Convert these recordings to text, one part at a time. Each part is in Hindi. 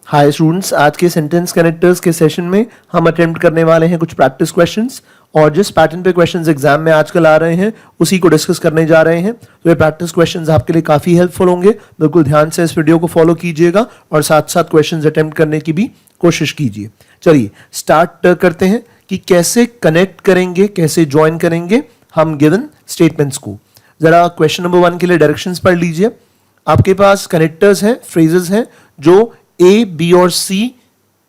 हाय स्टूडेंट्स, आज के सेंटेंस कनेक्टर्स के सेशन में हम अटेम्प्ट करने वाले हैं कुछ प्रैक्टिस क्वेश्चंस और जिस पैटर्न पे क्वेश्चंस एग्जाम में आजकल आ रहे हैं उसी को डिस्कस करने जा रहे हैं। तो ये प्रैक्टिस क्वेश्चंस आपके लिए काफ़ी हेल्पफुल होंगे। बिल्कुल ध्यान से इस वीडियो को फॉलो कीजिएगा और साथ साथ क्वेश्चंस अटेम्प्ट करने की भी कोशिश कीजिए। चलिए स्टार्ट करते हैं कि कैसे कनेक्ट करेंगे, कैसे ज्वाइन करेंगे हम गिवन स्टेटमेंट्स को। जरा क्वेश्चन नंबर 1 के लिए डायरेक्शंस पढ़ लीजिए। आपके पास कनेक्टर्स हैं, फ्रेजेस हैं जो ए, बी और सी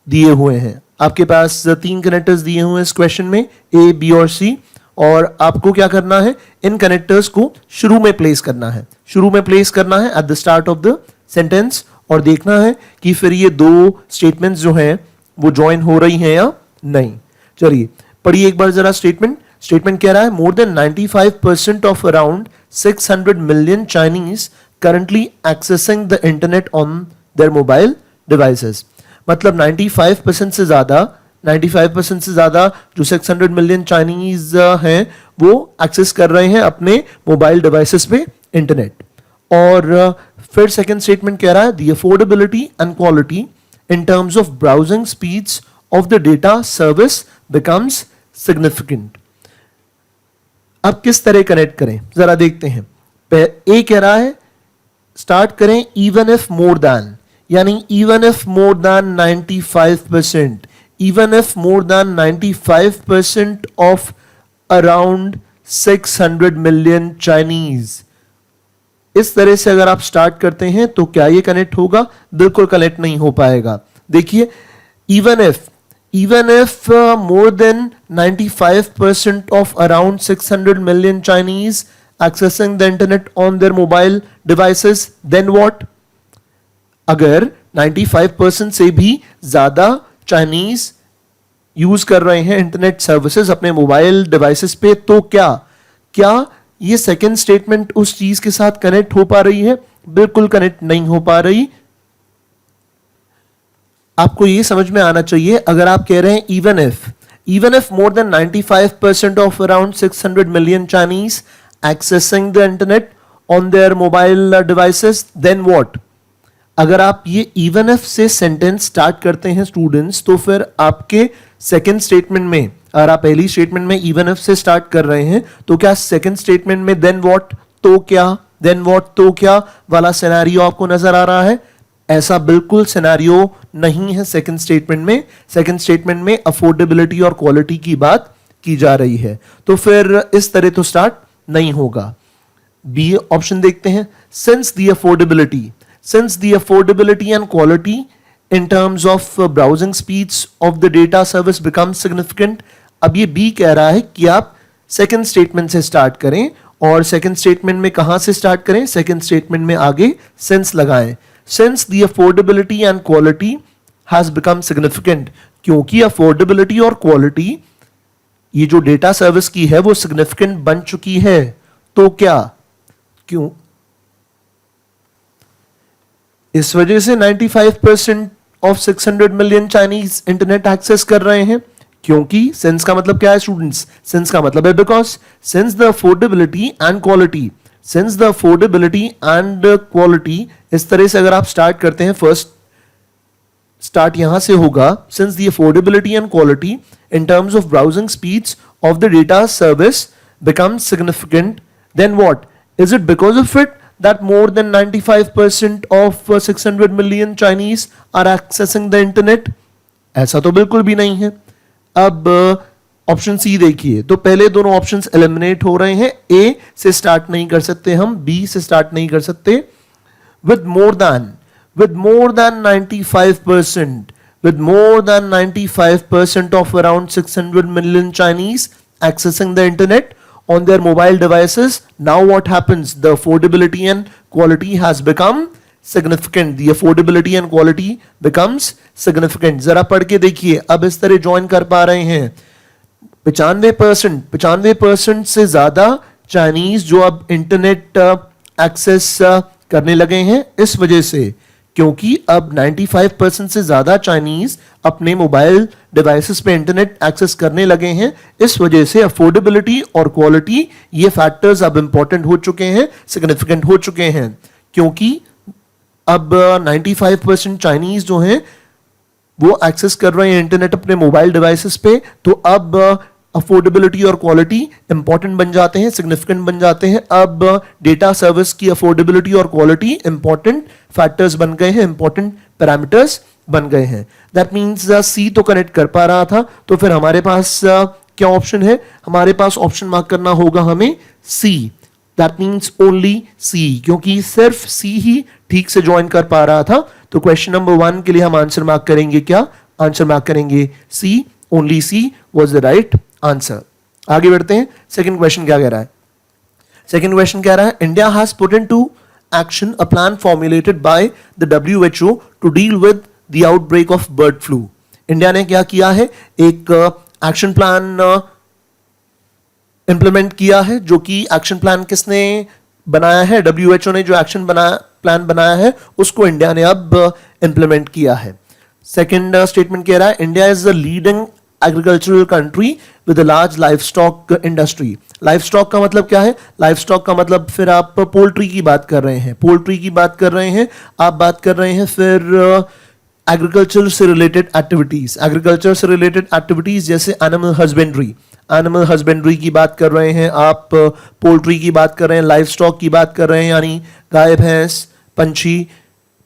दिए हुए हैं। आपके पास 3 कनेक्टर्स दिए हुए हैं इस क्वेश्चन में, ए, बी और सी, और आपको क्या करना है, इन कनेक्टर्स को शुरू में प्लेस करना है। शुरू में प्लेस करना है at the start of the sentence और देखना है कि फिर ये दो स्टेटमेंट्स जो हैं वो ज्वाइन हो रही हैं या नहीं। चलिए पढ़िए एक बार जरा स्टेटमेंट। स्टेटमेंट कह रहा है मोर than 95% of around 600 million Chinese currently accessing the internet on their mobile devices. मतलब 95% से ज्यादा जो 600 मिलियन चाइनीज हैं वो एक्सेस कर रहे हैं अपने मोबाइल डिवाइसेस पे इंटरनेट। और फिर सेकंड स्टेटमेंट कह रहा है the affordability and quality in terms of browsing speeds of the data service becomes significant. अब किस तरह कनेक्ट करें जरा देखते हैं। ए कह रहा है स्टार्ट करें इवन इफ मोर देन, यानी even if more than 95%, even if more than 95% of around 600 million Chinese, इस तरह से अगर आप स्टार्ट करते हैं तो क्या ये कनेक्ट होगा? बिल्कुल कनेक्ट नहीं हो पाएगा। देखिए even if more than 95% of around 600 million Chinese accessing the internet on their mobile devices, then what? अगर 95% से भी ज्यादा चाइनीज यूज कर रहे हैं इंटरनेट सर्विसेज अपने मोबाइल डिवाइसेस पे, तो क्या ये सेकंड स्टेटमेंट उस चीज के साथ कनेक्ट हो पा रही है? बिल्कुल कनेक्ट नहीं हो पा रही। आपको ये समझ में आना चाहिए, अगर आप कह रहे हैं even if more than 95% of around 600 million Chinese accessing the internet on their mobile devices, then what? अगर आप ये इवन इफ से सेंटेंस स्टार्ट करते हैं स्टूडेंट्स, तो फिर आपके सेकंड स्टेटमेंट में, अगर आप पहली स्टेटमेंट में इवन इफ से स्टार्ट कर रहे हैं तो क्या सेकंड स्टेटमेंट में देन व्हाट तो क्या वाला सिनेरियो आपको नजर आ रहा है? ऐसा बिल्कुल सिनेरियो नहीं है सेकंड स्टेटमेंट में। सेकंड स्टेटमेंट में अफोर्डेबिलिटी और क्वालिटी की बात की जा रही है, तो फिर इस तरह तो स्टार्ट नहीं होगा। बी ऑप्शन देखते हैं। Since the affordability and quality in terms of browsing speeds of the data service becomes significant, अब ये B कह रहा है कि आप सेकंड स्टेटमेंट से स्टार्ट करें, और सेकंड स्टेटमेंट में कहां से स्टार्ट करें? सेकंड स्टेटमेंट में आगे since लगाएं। Since the affordability and quality has become significant, क्योंकि affordability और quality ये जो डेटा सर्विस की है वो सिग्निफिकेंट बन चुकी है, तो क्या? क्यों? इस वजह से 95% of 600 million Chinese internet access कर रहे हैं। क्योंकि सेंस का मतलब क्या है स्टूडेंट्स? सेंस का मतलब है because. Sense the affordability and quality, इस तरह से अगर आप स्टार्ट करते हैं, फर्स्ट स्टार्ट यहां से होगा। Since the affordability and quality in terms of browsing speeds of the data service become significant, then what? Is it because of it that more than 95% of 600 million Chinese are accessing the internet? ऐसा तो बिल्कुल भी नहीं है। अब ऑप्शन सी देखिए, तो पहले दोनों ऑप्शंस एलिमिनेट हो रहे हैं। ए से स्टार्ट नहीं कर सकते हम, बी से स्टार्ट नहीं कर सकते। with more than 95% of around 600 million Chinese accessing the internet on their mobile devices, now what happens? The affordability and quality has become significant. The affordability and quality becomes significant. जरा पढ़ के देखिए, अब इस तरह ज्वाइन कर पा रहे हैं। 95% से ज्यादा चाइनीज जो अब इंटरनेट एक्सेस करने लगे हैं, इस वजह से, क्योंकि अब 95% से ज्यादा चाइनीज अपने मोबाइल डिवाइसेस पे इंटरनेट एक्सेस करने लगे हैं। इस वजह से अफोर्डेबिलिटी और क्वालिटी ये फैक्टर्स अब इंपॉर्टेंट हो चुके हैं, सिग्निफिकेंट हो चुके हैं, क्योंकि अब 95% चाइनीज जो हैं वो एक्सेस कर रहे हैं इंटरनेट अपने मोबाइल डिवाइसेस पे, तो अब अफोर्डेबिलिटी और क्वालिटी इंपॉर्टेंट बन जाते हैं, सिग्निफिकेंट बन जाते हैं। अब डेटा सर्विस की अफोर्डेबिलिटी और क्वालिटी इंपॉर्टेंट फैक्टर्स बन गए हैं, इंपॉर्टेंट पैरामीटर्स बन गए हैं। दैट मीन्स सी तो कनेक्ट कर पा रहा था, तो फिर हमारे पास क्या ऑप्शन है? हमारे पास ऑप्शन मार्क करना होगा हमें सी। दैट मीन्स ओनली सी, क्योंकि सिर्फ सी ही ठीक से ज्वाइन कर पा रहा था। तो क्वेश्चन नंबर 1 के लिए हम आंसर मार्क करेंगे क्या? आंसर मार्क करेंगे C, only C was the right answer. आगे बढ़ते हैं। सेकंड क्वेश्चन क्या कह रहा है? सेकंड क्वेश्चन कह रहा है India has put into action a plan formulated by the WHO to deal with the outbreak of bird flu. India ने क्या किया है? एक एक्शन प्लान इंप्लीमेंट किया है, जो कि एक्शन प्लान किसने बनाया है? WHO ने जो एक्शन प्लान बनाया है उसको इंडिया ने अब इंप्लीमेंट किया है। सेकंड स्टेटमेंट कह रहा है India is the leading agricultural country with a large livestock industry. Livestock का मतलब क्या है? लाइवस्टॉक का मतलब फिर आप पोल्ट्री की बात कर रहे हैं, पोल्ट्री की बात कर रहे हैं, आप बात कर रहे हैं फिर एग्रीकल्चर से रिलेटेड एक्टिविटीज, एग्रीकल्चर से रिलेटेड एक्टिविटीज जैसे एनिमल हस्बेंड्री, एनिमल हस्बेंड्री की बात कर रहे हैं आप, पोल्ट्री की बात कर रहे हैं, लाइव स्टॉक की बात कर रहे हैं, यानी गाय भैंस, पंछी।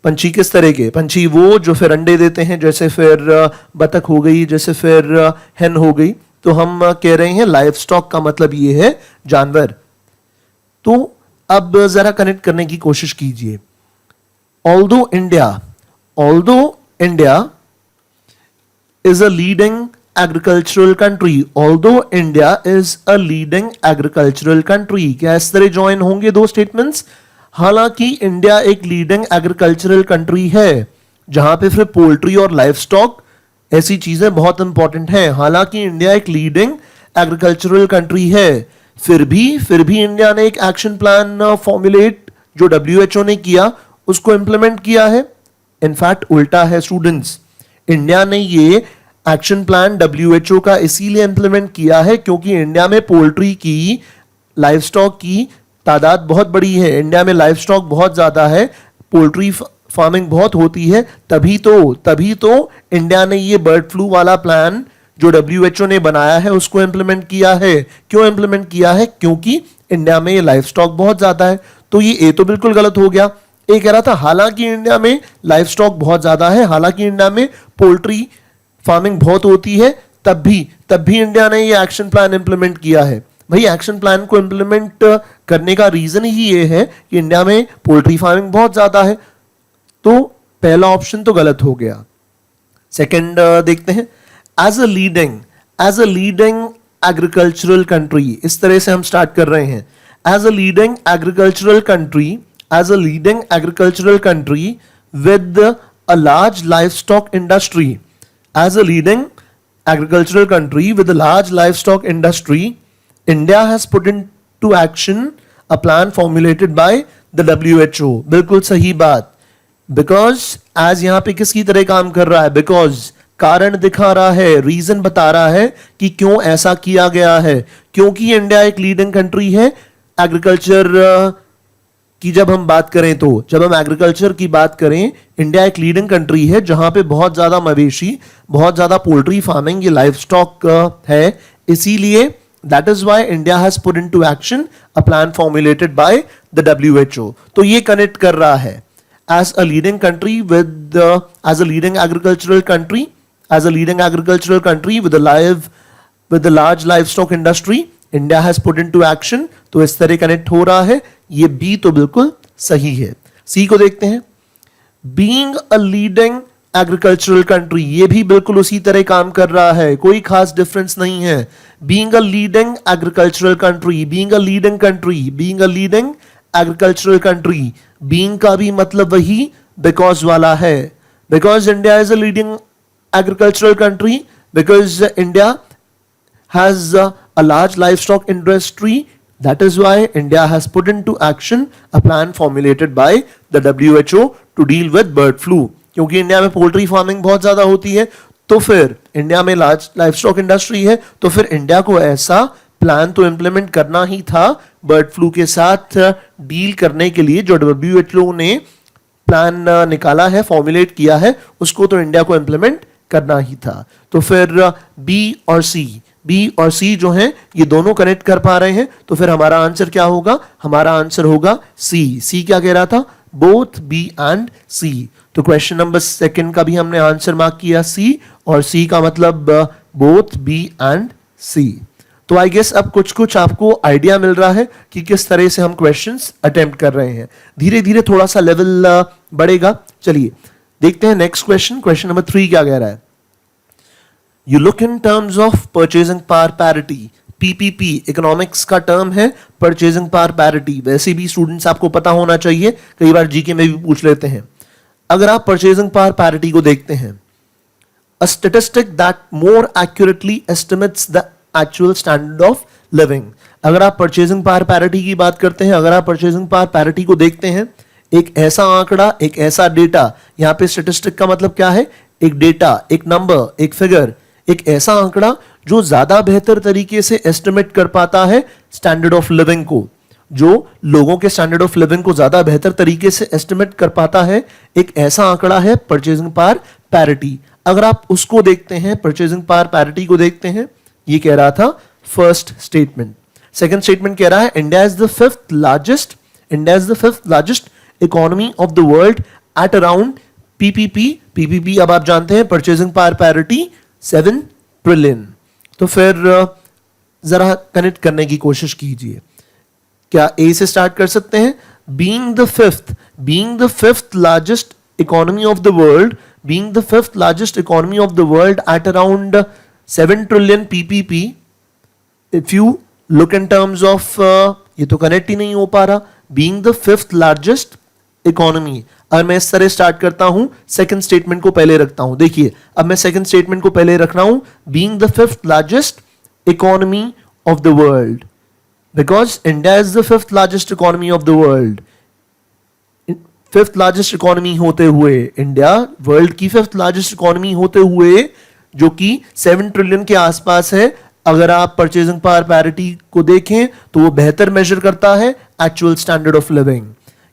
पंछी किस तरह के? पंछी वो जो फिर अंडे देते हैं, जैसे फिर बतख हो गई, जैसे फिर hen हो गई। तो हम कह रहे हैं लाइव स्टॉक का मतलब ये है जानवर। तो अब जरा कनेक्ट करने की कोशिश कीजिए। Although India is a leading agricultural country, although India is a leading agricultural country, क्या इस तरह ज्वाइन होंगे दो स्टेटमेंट्स? हालांकि इंडिया एक लीडिंग एग्रीकल्चरल कंट्री है, जहां पे फिर पोल्ट्री और लाइव स्टॉक ऐसी चीजें बहुत इंपॉर्टेंट हैं। हालांकि इंडिया एक लीडिंग एग्रीकल्चरल कंट्री है, फिर भी इंडिया ने एक एक्शन प्लान फॉर्मुलेट जो WHO ने किया उसको इंप्लीमेंट किया है। इनफैक्ट उल्टा है स्टूडेंट्स, इंडिया ने ये एक्शन प्लान WHO का इसीलिए इंप्लीमेंट किया है क्योंकि इंडिया में पोल्ट्री की, लाइव स्टॉक की तादाद बहुत बड़ी है, इंडिया में लाइव स्टॉक बहुत ज्यादा है, पोल्ट्री फार्मिंग बहुत होती है। तभी तो इंडिया ने ये बर्ड फ्लू वाला प्लान जो WHO ने बनाया है उसको इंप्लीमेंट किया है। क्यों इंप्लीमेंट किया है? क्योंकि इंडिया में ये लाइव स्टॉक बहुत ज्यादा है। तो ये ए तो बिल्कुल गलत हो गया। ए कह रहा था हालांकि इंडिया में लाइव स्टॉक बहुत ज्यादा है, हालांकि इंडिया में पोल्ट्री फार्मिंग बहुत होती है, तब भी इंडिया ने ये एक्शन प्लान इंप्लीमेंट किया है। भाई एक्शन प्लान को इंप्लीमेंट करने का रीजन ही ये है कि इंडिया में पोल्ट्री फार्मिंग बहुत ज्यादा है। तो पहला ऑप्शन तो गलत हो गया। सेकंड देखते हैं। As a leading agricultural country, इस तरह से हम स्टार्ट कर रहे हैं। As a leading agricultural country with a large livestock industry, as a leading agricultural country with a large livestock industry, India has put into action a plan formulated by the WHO। बिल्कुल सही बात। Because as यहां पे किसकी तरह काम कर रहा है? Because कारण दिखा रहा है, रीजन बता रहा है कि क्यों ऐसा किया गया है। क्योंकि इंडिया एक लीडिंग कंट्री है एग्रीकल्चर की। जब हम बात करें तो जब हम एग्रीकल्चर की बात करें, इंडिया एक लीडिंग कंट्री है जहां पे बहुत ज्यादा मवेशी, बहुत ज्यादा पोल्ट्री फार्मिंग, ये लाइव स्टॉक है। इसीलिए that is why India has put into action a plan formulated by the WHO। तो ये कनेक्ट कर रहा है as a leading country with as a leading agricultural country with a large livestock industry, India has put into action. तो इस तरह कनेक्ट हो रहा है। ये बी तो बिल्कुल सही है। सी को देखते हैं। Being a leading agricultural country, ये भी बिल्कुल उसी तरह काम कर रहा है, कोई खास डिफरेंस नहीं है। Being a leading agricultural country, being a leading agricultural country, being का भी मतलब वही बिकॉज वाला है। Because India is a leading agricultural country, because India has a large livestock industry, that is why India has put into action a plan formulated by the WHO to deal with bird flu। क्योंकि इंडिया में पोल्ट्री फार्मिंग बहुत ज्यादा होती है, तो फिर इंडिया में लार्ज लाइवस्टॉक इंडस्ट्री है, तो फिर इंडिया को ऐसा प्लान तो इंप्लीमेंट करना ही था बर्ड फ्लू के साथ डील करने के लिए। जो WHO ने प्लान निकाला है, फॉर्मुलेट किया है, उसको तो इंडिया को इंप्लीमेंट करना ही था। तो फिर बी और सी जो हैं ये दोनों कनेक्ट कर पा रहे हैं, तो फिर हमारा आंसर क्या होगा? हमारा आंसर होगा सी क्या कह रहा था? बोथ बी एंड सी। तो क्वेश्चन नंबर सेकंड का भी हमने आंसर मार्क किया सी, और सी का मतलब बोथ बी एंड सी। तो आई गेस अब कुछ कुछ आपको आइडिया मिल रहा है कि किस तरह से हम क्वेश्चंस अटेम्प्ट कर रहे हैं। धीरे धीरे थोड़ा सा लेवल बढ़ेगा। चलिए देखते हैं नेक्स्ट क्वेश्चन। क्वेश्चन नंबर 3 क्या कह रहा है? You look in terms of purchasing power parity. PPP economics का टर्म है परचेजिंग पावर पैरिटी। वैसे भी स्टूडेंट्स आपको पता होना चाहिए, कई बार जीके में भी पूछ लेते हैं। अगर आप परचेजिंग पावर पैरिटी को देखते हैं, a statistic that more accurately estimates the actual standard of living। अगर आप परचेजिंग पावर पैरिटी की बात करते हैं, अगर आप परचेजिंग पावर पैरिटी को देखते हैं, एक ऐसा आंकड़ा, एक ऐसा डेटा, यहां पे स्टैटिस्टिक का मतलब क्या है? एक डेटा, एक नंबर, एक फिगर, एक ऐसा आंकड़ा जो ज्यादा बेहतर तरीके से एस्टिमेट कर पाता है स्टैंडर्ड ऑफ लिविंग को, जो लोगों के स्टैंडर्ड ऑफ लिविंग को ज्यादा बेहतर तरीके से एस्टिमेट कर पाता है, एक ऐसा आंकड़ा है परचेजिंग पावर पैरिटी। अगर आप उसको देखते हैं, परचेजिंग पावर पैरिटी को देखते हैं, ये कह रहा था फर्स्ट स्टेटमेंट। सेकंड स्टेटमेंट कह रहा है India is the fifth largest economy of the world at around PPP अब आप जानते हैं परचेजिंग पावर पैरिटी 7 ट्रिलियन। तो फिर जरा कनेक्ट करने की कोशिश कीजिए। क्या ए से स्टार्ट कर सकते हैं? Being the fifth largest economy of the world, being the fifth largest economy of the world at around 7 trillion PPP, if you look in terms of ये तो कनेक्ट ही नहीं हो पा रहा। being the fifth largest economy, अगर मैं इस तरह स्टार्ट करता हूं, सेकंड स्टेटमेंट को पहले रखता हूं। देखिए अब मैं सेकंड स्टेटमेंट को पहले रख रहा हूं, being the fifth largest economy of the world, because India is the fifth largest economy of the world। Fifth largest economy होते हुए इंडिया वर्ल्ड की फिफ्थ लार्जेस्ट इकोनॉमी होते हुए, जो कि 7 ट्रिलियन के आसपास है, अगर आप परचेजिंग पावर पैरिटी को देखें तो वो बेहतर मेजर करता है एक्चुअल स्टैंडर्ड ऑफ लिविंग।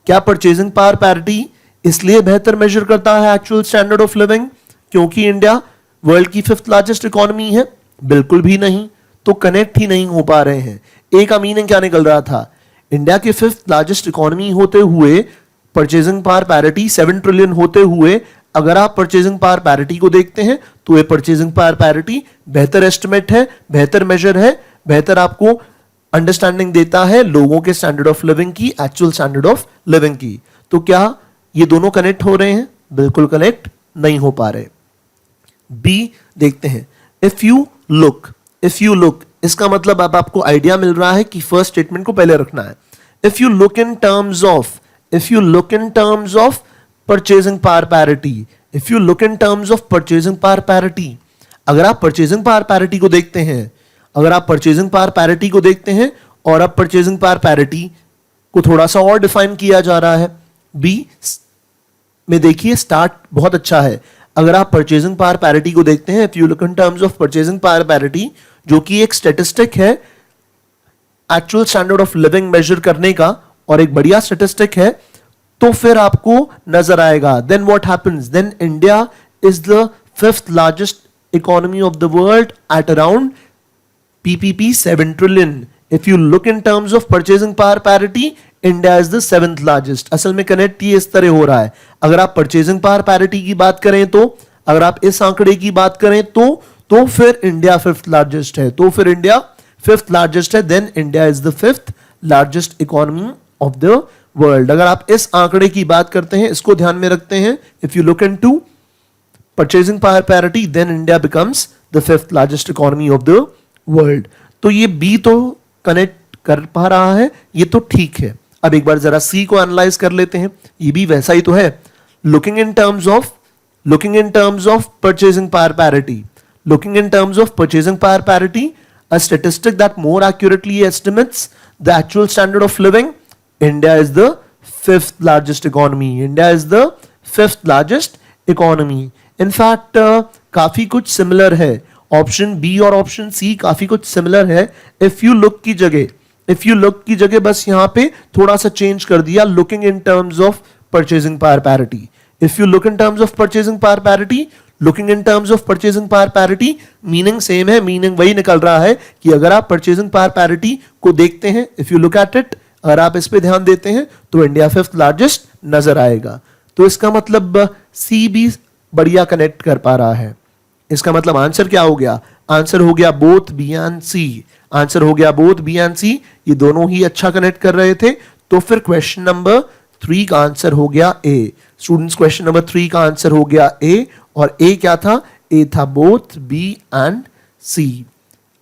क्या परचेजिंग पावर पैरिटी इसलिए बेहतर मेजर करता है एक्चुअल स्टैंडर्ड ऑफ लिविंग क्योंकि इंडिया वर्ल्ड की फिफ्थ लार्जेस्ट इकोनॉमी है? बिल्कुल भी नहीं। तो कनेक्ट ही नहीं हो पा रहे हैं। ए का मीनिंग क्या निकल रहा था? इंडिया के फिफ्थ लार्जेस्ट इकोनॉमी होते हुए परचेजिंग पावर पैरिटी 7 ट्रिलियन होते हुए, अगर आप परचेजिंग पावर पैरिटी को देखते हैं तो ये परचेजिंग पावर पैरिटी बेहतर एस्टिमेट है, बेहतर मेजर है, बेहतर आपको अंडरस्टैंडिंग देता है लोगों के स्टैंडर्ड ऑफ लिविंग की, एक्चुअल स्टैंडर्ड ऑफ लिविंग की। तो क्या ये दोनों कनेक्ट हो रहे हैं? बिल्कुल कनेक्ट नहीं हो पा रहे। बी देखते हैं, इफ यू लुक, इसका मतलब अब आपको आइडिया मिल रहा है कि फर्स्ट स्टेटमेंट को पहले रखना है। If you look in terms of purchasing power parity, अगर आप परचेजिंग पावर पैरिटी को देखते हैं, और अब परचेजिंग पावर पैरिटी को थोड़ा सा और डिफाइन किया जा रहा है। बी में देखिए स्टार्ट बहुत अच्छा है। अगर आप परचेजिंग पावर पैरिटी को देखते हैं, if you look in terms of purchasing power parity, जो कि एक स्टैटिस्टिक है actual standard of living measure करने का, और एक बढ़िया स्टैटिस्टिक है, तो फिर आपको नजर आएगा then what happens, then India is the fifth largest economy of the world at around PPP 7 trillion. If you look in terms of purchasing power parity, India is the 7th largest. असल में कनेक्ट ये इस तरह हो रहा है। अगर आप परचेजिंग पावर पैरिटी की बात करें तो, अगर आप इस आंकड़े की बात करें तो फिर इंडिया फिफ्थ लार्जेस्ट है, then India is the fifth largest economy of the world. अगर आप इस आंकड़े की बात करते हैं, इसको ध्यान में रखते हैं, if you look into purchasing power parity, then India becomes the fifth largest economy of the world. तो ये बी तो कनेक्ट कर पा रहा है, ये तो ठीक है। अब एक बार जरा सी को एनालाइज कर लेते हैं, ये भी वैसा ही तो है। Looking in terms of purchasing power parity, a statistic that more accurately estimates the actual standard of living, India is the fifth largest economy। In fact काफी कुछ सिमिलर है, ऑप्शन बी और ऑप्शन सी काफी कुछ सिमिलर है। इफ यू लुक की जगह बस यहां पे थोड़ा सा चेंज कर दिया, looking in terms of purchasing power parity. If you look in terms of purchasing power parity, looking in terms of purchasing power parity, meaning same है, मीनिंग वही निकल रहा है कि अगर आप परचेजिंग पावर पैरिटी को देखते हैं, if you look at it, अगर आप इस पे ध्यान देते हैं तो इंडिया 5th लार्जेस्ट नजर आएगा। तो इसका मतलब सी भी बढ़िया कनेक्ट कर पा रहा है। इसका मतलब आंसर क्या हो गया? आंसर हो गया both B and C. Answer हो गया बोथ बी एंड सी, ये दोनों ही अच्छा कनेक्ट कर रहे थे। तो फिर क्वेश्चन नंबर 3 का आंसर हो गया ए। स्टूडेंट्स, क्वेश्चन नंबर 3 का आंसर हो गया ए, और ए क्या था? ए था बोथ बी एंड सी।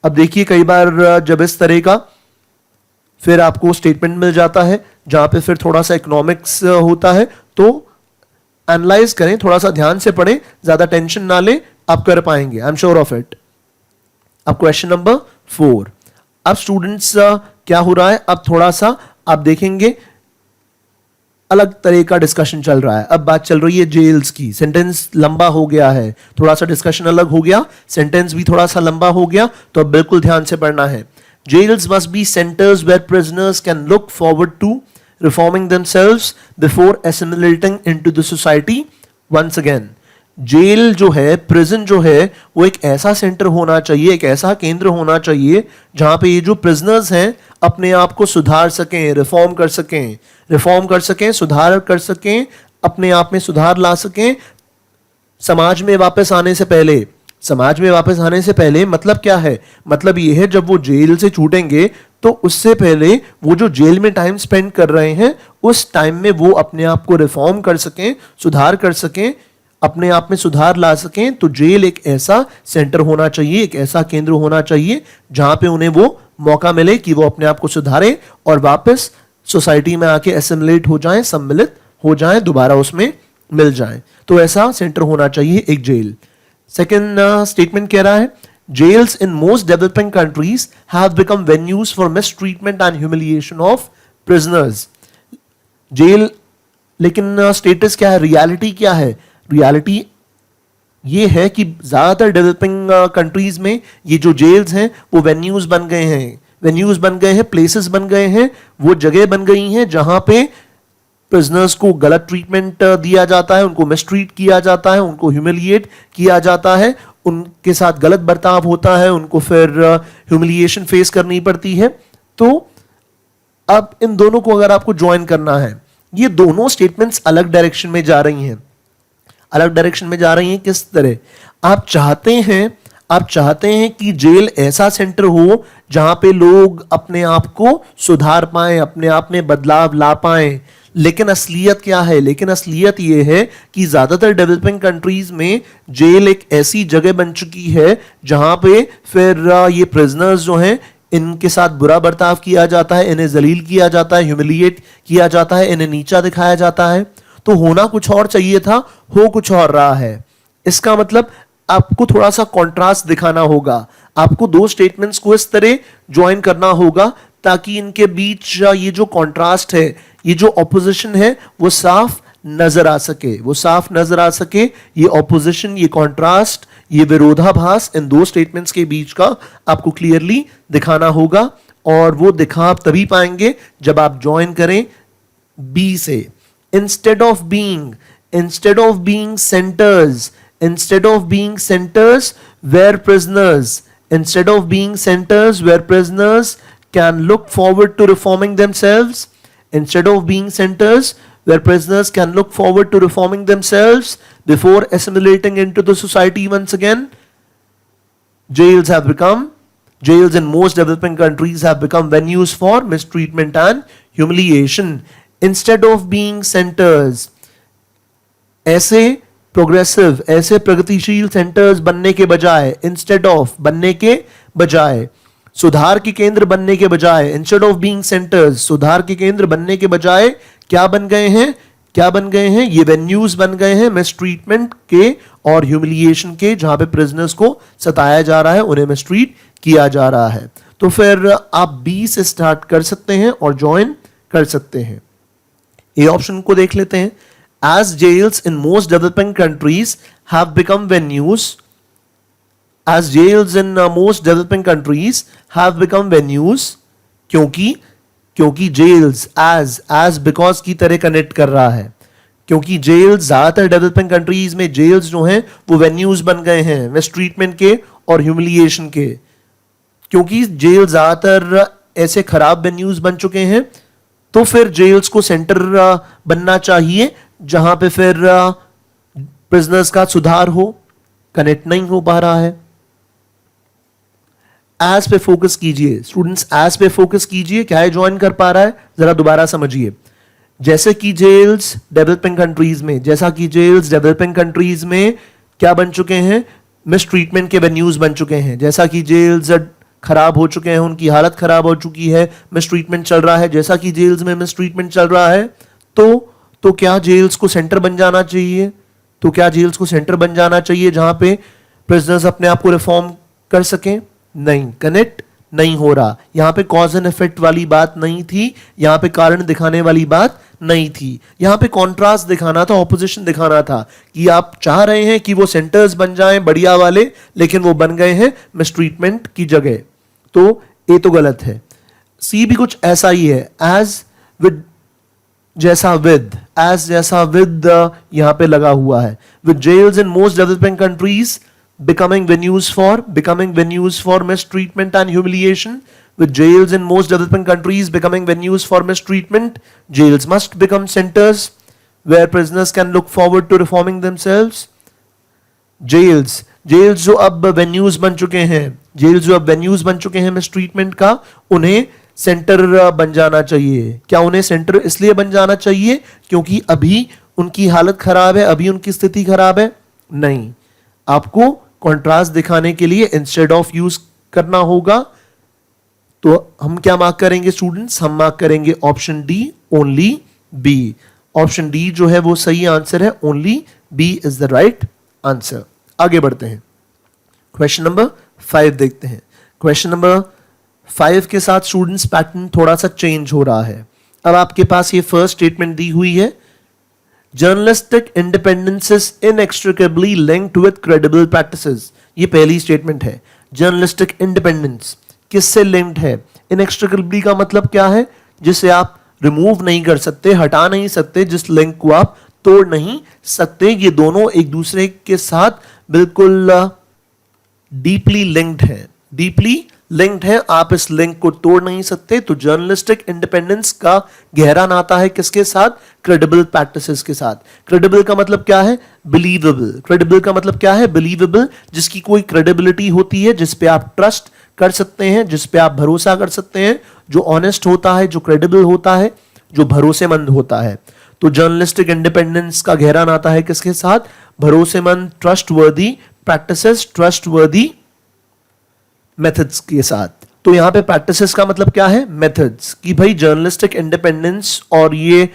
अब देखिए, कई बार जब इस तरह का फिर आपको स्टेटमेंट मिल जाता है जहां पे फिर थोड़ा सा इकोनॉमिक्स होता है, तो एनालाइज करें, थोड़ा सा ध्यान से पढ़ें, ज्यादा टेंशन ना लें, आप कर पाएंगे, I am sure of it. अब क्वेश्चन नंबर 4। अब स्टूडेंट्स क्या हो रहा है, अब थोड़ा सा आप देखेंगे अलग तरह का डिस्कशन चल रहा है। अब बात चल रही है जेल्स की। सेंटेंस लंबा हो गया है, थोड़ा सा डिस्कशन अलग हो गया, सेंटेंस भी थोड़ा सा लंबा हो गया, तो अब बिल्कुल ध्यान से पढ़ना है। Jails must be centers where prisoners can look forward to reforming themselves before assimilating into the society once again. Jail जो है, प्रिजन जो है, वो एक ऐसा सेंटर होना चाहिए, एक ऐसा केंद्र होना चाहिए जहां पे ये जो प्रिजनर्स हैं अपने आप को सुधार सकें, रिफॉर्म कर सकें, सुधार कर सकें, अपने आप में सुधार ला सकें। समाज में वापस आने से पहले मतलब क्या है? मतलब ये है, जब वो जेल से छूटेंगे तो उससे पहले वो जो जेल में टाइम स्पेंड कर रहे हैं, उस टाइम में वो अपने आप को रिफॉर्म कर सकें, सुधार कर सकें, अपने आप में सुधार ला सकें। तो जेल एक ऐसा सेंटर होना चाहिए, एक ऐसा केंद्र होना चाहिए जहां पे उन्हें वो मौका मिले कि वो अपने आप को सुधारें और वापस सोसाइटी में आके एसिमिलेट हो जाएं, सम्मिलित हो जाएं, दोबारा उसमें मिल जाएं। तो ऐसा सेंटर होना चाहिए एक जेल। सेकेंड स्टेटमेंट कह रहा है, jails in most developing countries have become venues for mistreatment and humiliation of prisoners. Jail, लेकिन स्टेटस क्या है, रियलिटी क्या है? रियलिटी ये है कि ज्यादातर डेवलपिंग कंट्रीज में ये जो जेल्स हैं वो वेन्यूज बन गए हैं, प्लेसेस बन गए हैं, वो जगह बन गई हैं जहां पे प्रिजनर्स को गलत ट्रीटमेंट दिया जाता है, उनको मिसट्रीट किया जाता है, उनको ह्यूमिलिएट किया जाता है, उनके साथ गलत बर्ताव होता है, उनको फिर ह्यूमिलिएशन फेस करनी पड़ती है। तो अब इन दोनों को अगर आपको ज्वाइन करना है, ये दोनों स्टेटमेंट्स अलग डायरेक्शन में जा रही हैं। किस तरह? आप चाहते हैं कि जेल ऐसा सेंटर हो जहां पे लोग अपने आप को सुधार पाएं, अपने आप में बदलाव ला पाएं। लेकिन असलियत क्या है? असलियत यह है कि ज्यादातर डेवलपिंग कंट्रीज में जेल एक ऐसी जगह बन चुकी है जहां पे फिर ये प्रिजनर्स जो हैं, इनके साथ बुरा बर्ताव किया जाता है, इन्हें जलील किया जाता है, ह्यूमिलिएट किया जाता है, इन्हें नीचा दिखाया जाता है। तो होना कुछ और चाहिए था, हो कुछ और रहा है। इसका मतलब आपको थोड़ा सा कॉन्ट्रास्ट दिखाना होगा, आपको दो स्टेटमेंट्स को इस तरह ज्वाइन करना होगा ताकि इनके बीच ये जो कॉन्ट्रास्ट है, ये जो ऑपोजिशन है, वो साफ नजर आ सके। ये ऑपोजिशन, ये कॉन्ट्रास्ट, ये विरोधाभास इन दो स्टेटमेंट्स के बीच का आपको क्लियरली दिखाना होगा, और वो दिखा आप तभी पाएंगे जब आप ज्वाइन करें बी से। Instead of being centers where prisoners can look forward to reforming themselves, before assimilating into the society once again, jails in most developing countries have become venues for mistreatment and humiliation. Instead of being centers, ऐसे प्रोग्रेसिव, ऐसे प्रगतिशील सेंटर्स बनने के बजाय, सुधार के केंद्र बनने के बजाय, इंस्टेड ऑफ बीइंग सेंटर्स, सुधार के केंद्र बनने के बजाय क्या बन गए हैं? ये वेन्यूज बन गए हैं मिसट्रीटमेंट के और ह्यूमिलिएशन के, जहां पे प्रिजनर्स को सताया जा रहा है, उन्हें मिसट्रीट किया जा रहा है। तो फिर आप बी से स्टार्ट कर सकते हैं और ज्वाइन कर सकते हैं। ए ऑप्शन को देख लेते हैं। As jails in most developing countries have become venues, क्योंकि जेल्स as because की तरह कनेक्ट कर रहा है, क्योंकि जेल्स ज्यादातर डेवलपिंग कंट्रीज में जेल्स जो हैं वो वेन्यूज बन गए हैं मिसट्रीटमेंट के और ह्यूमिलिएशन के, क्योंकि जेल ज्यादातर ऐसे खराब वेन्यूज बन चुके हैं। तो फिर जेल्स को सेंटर बनना चाहिए जहां पे फिर प्रिजनर्स का सुधार हो। कनेक्ट नहीं हो पा रहा है। एज पे फोकस कीजिए स्टूडेंट्स, एज पे फोकस कीजिए। क्या है ज्वाइन कर पा रहा है, जरा दोबारा समझिए। जैसे कि जेल्स डेवलपिंग कंट्रीज में, जैसा कि जेल्स डेवलपिंग कंट्रीज में क्या बन चुके हैं, मिसट्रीटमेंट के वेन्यूज बन चुके हैं। जैसा कि जेल्स खराब हो चुके हैं, उनकी हालत खराब हो चुकी है, मिसट्रीटमेंट चल रहा है। जैसा कि जेल्स में मिसट्रीटमेंट चल रहा है तो क्या जेल्स को सेंटर बन जाना चाहिए? तो क्या जेल्स को सेंटर बन जाना चाहिए जहां पे प्रिजनर्स अपने आप को रिफॉर्म कर सकें? नहीं, कनेक्ट नहीं हो रहा। यहां पे कॉज एंड इफेक्ट वाली बात नहीं थी, यहां पे कारण दिखाने वाली बात नहीं थी। यहां पे कॉन्ट्रास्ट दिखाना था, ऑपोजिशन दिखाना था कि आप चाह रहे हैं कि वो सेंटर्स बन जाएं बढ़िया वाले, लेकिन वो बन गए हैं मिसट्रीटमेंट की जगह। तो ये तो गलत है। सी भी कुछ ऐसा ही है, एज विद जैसा विद, एज जैसा विद यहां पे लगा हुआ है। With jails in most developing countries becoming venues for mistreatment and humiliation, with jails in most developing countries becoming venues for mistreatment, jails must become centers where prisoners can look forward to reforming themselves. jails जो अब venues बन चुके हैं, jails जो अब venues बन चुके हैं mistreatment का, उन्हें सेंटर बन जाना चाहिए। क्या उन्हें सेंटर इसलिए बन जाना चाहिए क्योंकि अभी उनकी हालत खराब है, अभी उनकी स्थिति खराब है? नहीं, आपको कॉन्ट्रास्ट दिखाने के लिए इंस्टेड ऑफ यूज करना होगा। तो हम क्या मार्क करेंगे स्टूडेंट्स? हम मार्क करेंगे option D, only B. Option D जो है वो सही आंसर है, only B is the right answer. आगे बढ़ते हैं, क्वेश्चन नंबर 5 देखते हैं। क्वेश्चन नंबर 5 के साथ स्टूडेंट्स पैटर्न थोड़ा सा चेंज हो रहा है। अब आपके पास ये फर्स्ट स्टेटमेंट दी हुई है, journalistic independence is inextricably linked with credible practices. ये पहली स्टेटमेंट है। जर्नलिस्टिक इंडिपेंडेंस किससे लिंक्ड है? इनएक्स्ट्रिकेबली का मतलब क्या है? जिसे आप रिमूव नहीं कर सकते, हटा नहीं सकते, जिस लिंक को आप तोड़ नहीं सकते। ये दोनों एक दूसरे के साथ बिल्कुल डीपली लिंक्ड है, डीपली लिंक्ड है। आप इस लिंक को तोड़ नहीं सकते। तो जर्नलिस्टिक इंडिपेंडेंस का गहरा नाता है किसके साथ? क्रेडिबल प्रैक्टिसेस के साथ। क्रेडिबल का मतलब क्या है? बिलीवेबल। क्रेडिबल का मतलब क्या है? बिलीवेबल, जिसकी कोई क्रेडिबिलिटी होती है, जिस पे आप ट्रस्ट कर सकते हैं, जिस पे आप भरोसा कर सकते हैं, जो ऑनेस्ट होता है, जो क्रेडिबल होता है, जो भरोसेमंद होता है। तो जर्नलिस्टिक इंडिपेंडेंस का गहरा नाता है किसके साथ? भरोसेमंद, ट्रस्टवर्दी प्रैक्टिसेस, ट्रस्टवर्दी मेथड्स के साथ। तो यहां पे प्रैक्टिसेस का मतलब क्या है? मेथड्स। कि भाई जर्नलिस्टिक इंडिपेंडेंस और ये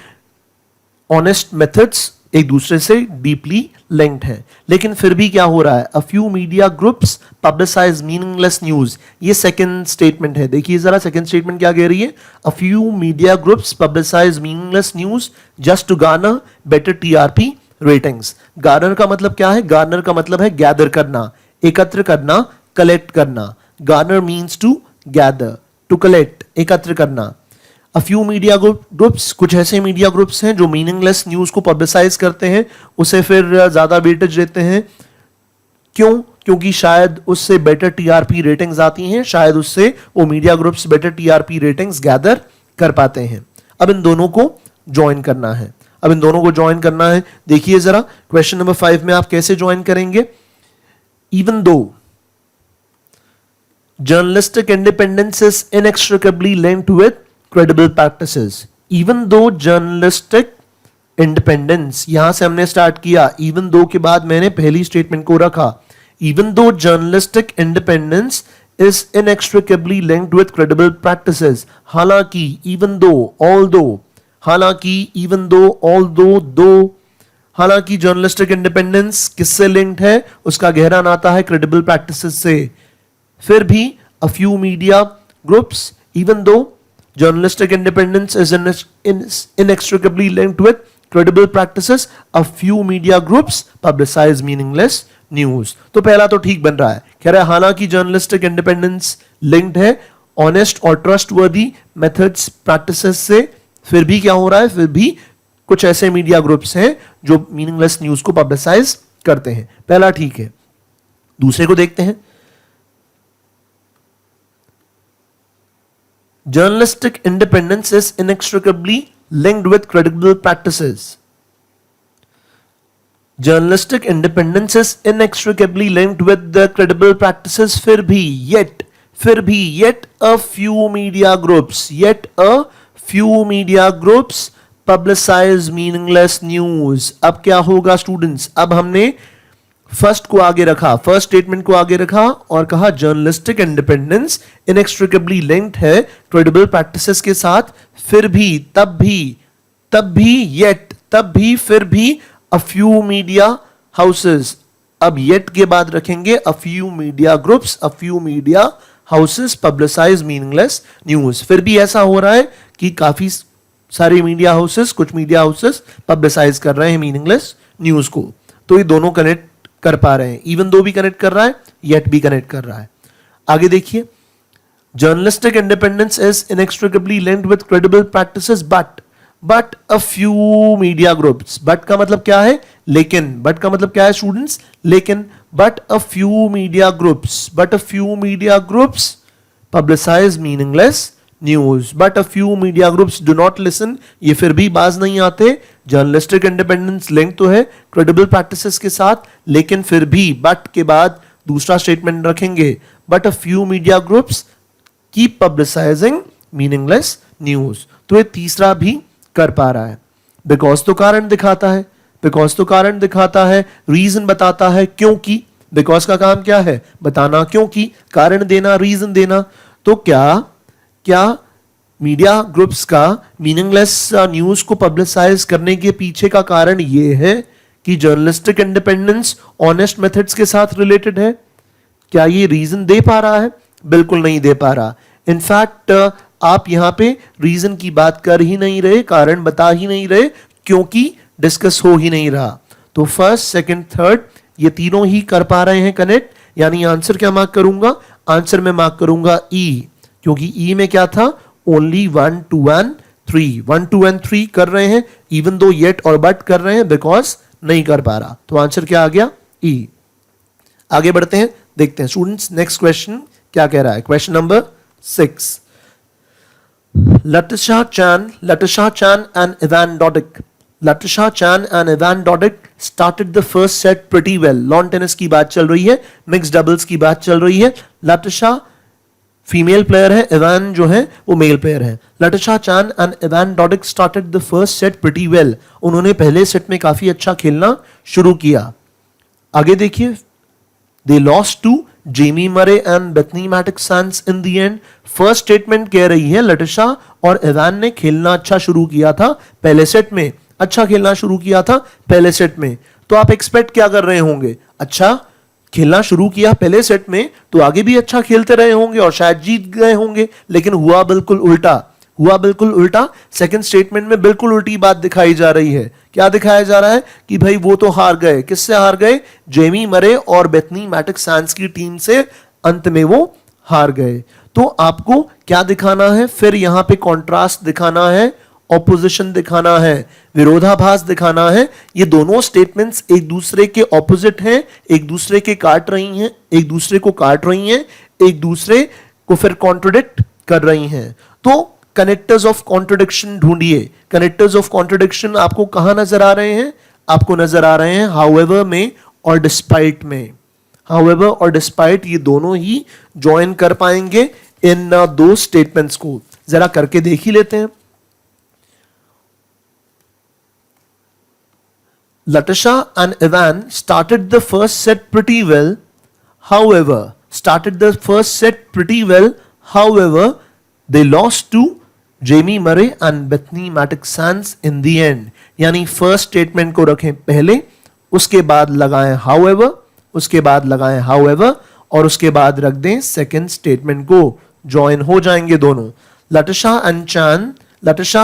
ऑनेस्ट मेथड्स एक दूसरे से डीपली लिंक्ड हैं। लेकिन फिर भी क्या हो रहा है? A few media groups publicise meaningless news. ये सेकंड स्टेटमेंट है। देखिए जरा सेकंड स्टेटमेंट क्या कह रही है? A few media groups publicise meaningless news just to garner better TRP ratings. Garner का मतलब क्या है? गार्नर का मतलब है गैदर करना, एकत्र करना, कलेक्ट करना। Garner means to gather, to collect, एकत्र करना। अ फ्यू मीडिया ग्रुप्स, कुछ ऐसे मीडिया ग्रुप्स हैं जो मीनिंगलेस न्यूज को पब्लिसाइज करते हैं, उसे फिर ज्यादा वेटेज देते हैं। क्यों? क्योंकि शायद उससे बेटर टीआरपी रेटिंग्स आती हैं, शायद उससे वो media groups better TRP ratings gather कर पाते हैं। अब इन दोनों को ज्वाइन करना है, अब इन दोनों को ज्वाइन करना है। देखिए जरा क्वेश्चन नंबर 5 में आप कैसे ज्वाइन करेंगे? Even though journalistic independence is inextricably linked with credible practices. Even though journalistic independence, यहां से हमने स्टार्ट किया, even though के बाद मैंने पहली स्टेटमेंट को रखा, even though journalistic independence is inextricably linked with credible practices. हालांकि, even though, although, हालांकि, even though, although, though, हालांकि जर्नलिस्टिक इंडिपेंडेंस किससे लिंक्ड है? उसका गहरा नाता है क्रेडिबल प्रैक्टिसेस से। फिर भी a few media groups, even though journalistic independence is inextricably linked with credible practices, a few media groups publicize meaningless news. तो पहला तो ठीक बन रहा है, कह रहा है हालांकि जर्नलिस्टिक इंडिपेंडेंस लिंक्ड है ऑनेस्ट और ट्रस्टवर्दी मेथड्स प्रैक्टिसेस से, फिर भी क्या हो रहा है? फिर भी कुछ ऐसे मीडिया ग्रुप्स हैं जो मीनिंगलेस न्यूज को पब्लिसाइज करते हैं। पहला ठीक है। दूसरे को देखते हैं। Journalistic independence is inextricably linked with credible practices. Journalistic independence is inextricably linked with the credible practices. फिर भी yet a few media groups publicize meaningless news। अब क्या होगा स्टूडेंट्स? अब हमने फर्स्ट को आगे रखा, फर्स्ट स्टेटमेंट को आगे रखा और कहा जर्नलिस्टिक इंडिपेंडेंस इनएक्स्ट्रिकेबली लिंक्ड है क्रेडिबल प्रैक्टिसेस के साथ। फिर भी, तब भी, फिर भी a few media houses। अब yet के बाद रखेंगे a few media groups, a few media houses publicize meaningless news। फिर भी ऐसा हो रहा है कि काफी सारे मीडिया हाउसेस, कुछ मीडिया हाउसेस पब्लिसाइज कर रहे हैं मीनिंगलेस न्यूज को। तो ये दोनों कनेक्ट कर पा रहे हैं, इवन दो भी कनेक्ट कर रहा है, येट भी कनेक्ट कर रहा है। आगे देखिए, journalistic independence is inextricably linked with credible practices but a few media groups. But का मतलब क्या है? लेकिन। बट का मतलब क्या है स्टूडेंट्स? लेकिन। But a few media groups publicise meaningless news. But a few media groups do not listen. ये फिर भी बाज नहीं आते। जर्नलिस्टिक इंडिपेंडेंस लिंक तो है क्रेडिबल प्रैक्टिसेस के साथ, लेकिन फिर भी बट के बाद दूसरा स्टेटमेंट रखेंगे, but a few media groups keep पब्लिसाइजिंग meaningless news. तो ये तीसरा भी कर पा रहा है। बिकॉज तो कारण दिखाता है, रीजन बताता है, क्योंकि। बिकॉज का काम क्या है? बताना, क्योंकि, कारण देना, रीजन देना। तो क्या मीडिया ग्रुप्स का मीनिंगलेस न्यूज को पब्लिसाइज करने के पीछे का कारण यह है कि जर्नलिस्टिक इंडिपेंडेंस ऑनेस्ट मेथड्स के साथ रिलेटेड है? क्या ये रीजन दे पा रहा है? बिल्कुल नहीं दे पा रहा। इनफैक्ट आप यहां पे रीजन की बात कर ही नहीं रहे, कारण बता ही नहीं रहे, क्योंकि डिस्कस हो ही नहीं रहा। तो फर्स्ट, सेकंड, थर्ड ये तीनों ही कर पा रहे हैं कनेक्ट। यानी आंसर क्या मार्क करूंगा? आंसर में मार्क करूंगा ई, क्योंकि ई में क्या था? Only 1, 2 and 3। 1, 2 and 3 कर रहे हैं, इवन दो येट और बट कर रहे हैं, बिकॉज नहीं कर पा रहा। तो आंसर क्या आ गया? ई। आगे बढ़ते हैं, देखते हैं स्टूडेंट्स नेक्स्ट क्वेश्चन क्या कह रहा है। Question number 6। Latisha Chan and Ivan Dodig started the first set pretty well। Lawn tennis की बात चल रही है, मिक्स डबल्स की बात चल रही है। Latisha फीमेल प्लेयर है, इवान जो है वो मेल प्लेयर है। Latisha Chan and Ivan Dodig started the first set pretty well। उन्होंने पहले सेट में काफी अच्छा खेलना शुरू किया। आगे देखिए, they lost to Jamie Murray and Bethany मैटिक-सैंस in the and. First statement कह रही है लटिशा और इवान ने खेलना अच्छा शुरू किया था पहले सेट में, अच्छा खेलना शुरू किया था पहले सेट में। तो आप एक्सपेक्ट क्या कर रहे होंगे? अच्छा खेलना शुरू किया पहले सेट में तो आगे भी अच्छा खेलते रहे होंगे और शायद जीत गए होंगे, लेकिन हुआ बिल्कुल उल्टा। सेकंड स्टेटमेंट में बिल्कुल उल्टी बात दिखाई जा रही है। क्या दिखाया जा रहा है? कि भाई वो तो हार गए। किससे हार गए? जेमी मरे और बेथनी मैटिक-सैंस की टीम से अंत में वो हार गए। तो आपको क्या दिखाना है? फिर यहां पे कॉन्ट्रास्ट दिखाना है, ऑपोजिशन दिखाना है, विरोधाभास दिखाना है। ये दोनों स्टेटमेंट्स एक दूसरे के ऑपोजिट हैं, एक दूसरे को काट रही हैं, एक दूसरे को फिर कॉन्ट्रडिक्ट कर रही हैं। तो कनेक्टर्स ऑफ कॉन्ट्रडिक्शन ढूंढिए। कनेक्टर्स ऑफ कॉन्ट्रडिक्शन आपको कहां नजर आ रहे हैं? आपको नजर आ रहे हैं हाउएवर में और डिस्पाइट में। हाउएवर और डिस्पाइट ये दोनों ही ज्वाइन कर पाएंगे इन दो स्टेटमेंट्स को। जरा करके देख ही लेते हैं। Latisha and Ivan started the first set pretty well. However, they lost to Jamie Murray and Bethany मैटिक-सैंस in the and. यानी फर्स्ट स्टेटमेंट को रखें पहले, उसके बाद लगाएं हाउएवर, और उसके बाद रख दें सेकेंड स्टेटमेंट को। ज्वाइन हो जाएंगे दोनों। Latisha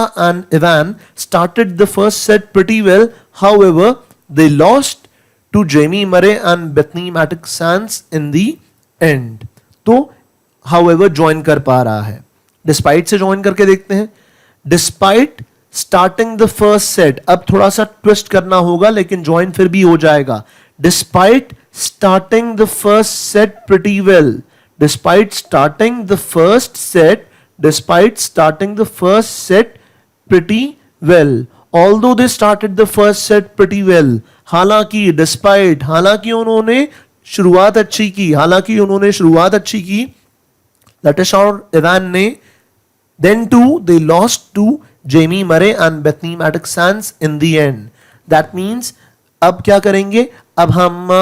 and Ivan started the first set pretty well. However, they lost to Jamie Murray and Bethany Mattek-Sands in the end. तो however ज्वाइन कर पा रहा है। डिस्पाइट से ज्वाइन करके देखते हैं। Despite starting the first set, अब थोड़ा सा ट्विस्ट करना होगा लेकिन ज्वाइन फिर भी हो जाएगा. Despite starting the first set pretty well, despite starting the first set, despite starting the first set pretty well, although they started the first set pretty well, हालांकि, डिस्पाइट, हालांकि उन्होंने शुरुआत अच्छी की, हालांकि उन्होंने शुरुआत अच्छी की, लटिश और ईरान ने, then too they lost to Jamie Murray and Bethany Mattek-Sands in the end. That means अब क्या करेंगे, अब हम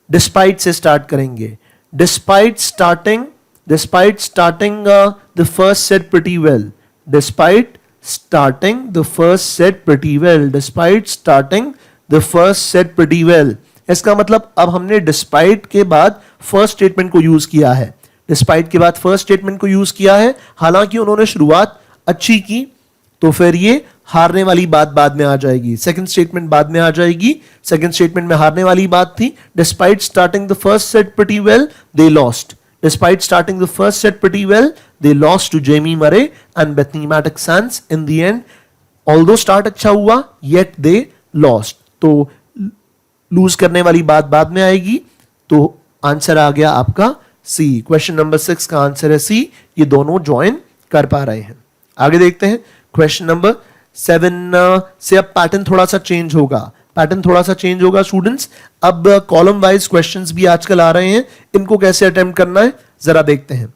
despite से start करेंगे. Despite starting the first set pretty well, despite starting the first set pretty well, despite starting the first set pretty well. इसका मतलब अब हमने despite के बाद first statement को यूज किया है, डिस्पाइट के बाद फर्स्ट स्टेटमेंट को यूज किया है, हालांकि उन्होंने शुरुआत अच्छी की, तो फिर ये हारने वाली बात बाद में आ जाएगी, सेकंड स्टेटमेंट बाद में आ जाएगी. सेकंड स्टेटमेंट में हारने वाली बात थी. Despite starting the first set pretty well they lost, despite starting the first set pretty well they lost to Jamie Murray and Bethany Mattek-Sands in the end. Although start अच्छा हुआ येट दे लॉस्ट, तो लूज करने वाली बात बाद में आएगी. तो आंसर आ गया आपका सी. क्वेश्चन नंबर 6 का आंसर है सी. ये दोनों ज्वाइन कर पा रहे हैं. आगे देखते हैं क्वेश्चन नंबर 7 से. अब पैटर्न थोड़ा सा चेंज होगा, पैटर्न थोड़ा सा चेंज होगा स्टूडेंट्स. अब कॉलम वाइज क्वेश्चंस भी आजकल आ रहे हैं, इनको कैसे अटेम्प्ट करना है जरा देखते हैं.